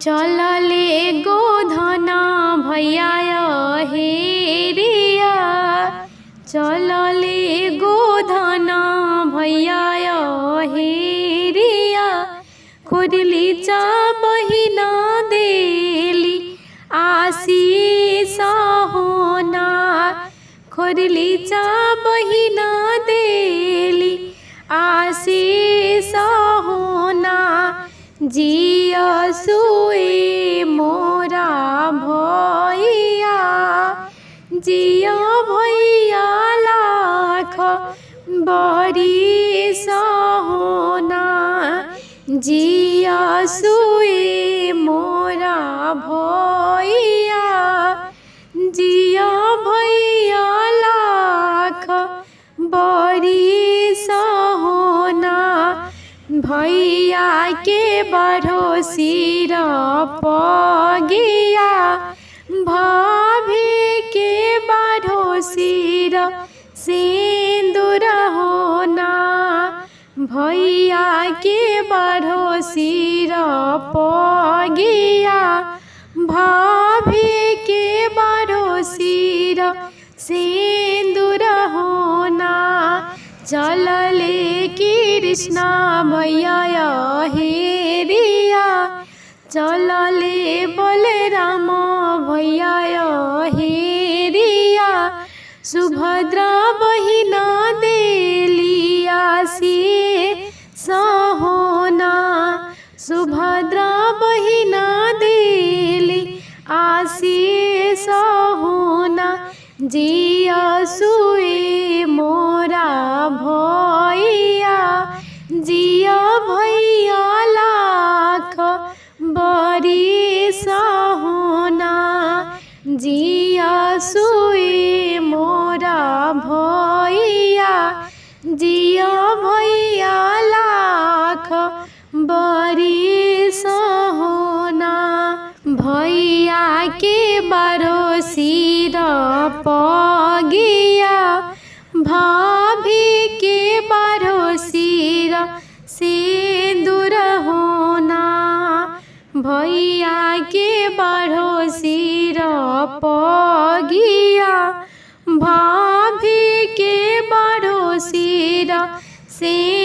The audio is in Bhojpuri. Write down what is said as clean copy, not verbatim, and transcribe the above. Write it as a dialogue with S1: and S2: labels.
S1: चलले गोधन भैया हेरिया, चलले गोधन भैया हेरिया। खोरली चा बहिना देली आशीष होना, खोरली चा बहिना देली आशीष होना। जिया सुए मोरा भैया, जिया भैया लाख बरिस होना। जिया सुए मोरा भैया, जिया भैया लाख बरिस होना। भैया के बढ़ो सिर पगिया, भाभी के बढ़ो सिर सिंदूर होना। भैया के बढ़ो सिर पगिया, भाभी के बढ़ो सिर सिंदूर होना। चलले कृष्णा भैया हेरिया, चलले बलराम भैया हेरिया। सुभद्रा बहिना देली आशीष होना, सुभद्रा बहिना देली आशीष होना। जिया सुए मोरा भैया, जिया भैया लाख बरिस होना। जिया सुए मोरा भैया, जिया भैया लाख बरिस होना। भैया के बरो सिर पगिया, भाभी के बरो सिर सिंदूर होना। भैया के बरो सिर पगिया, भाभी के बरो सिर सिंदूर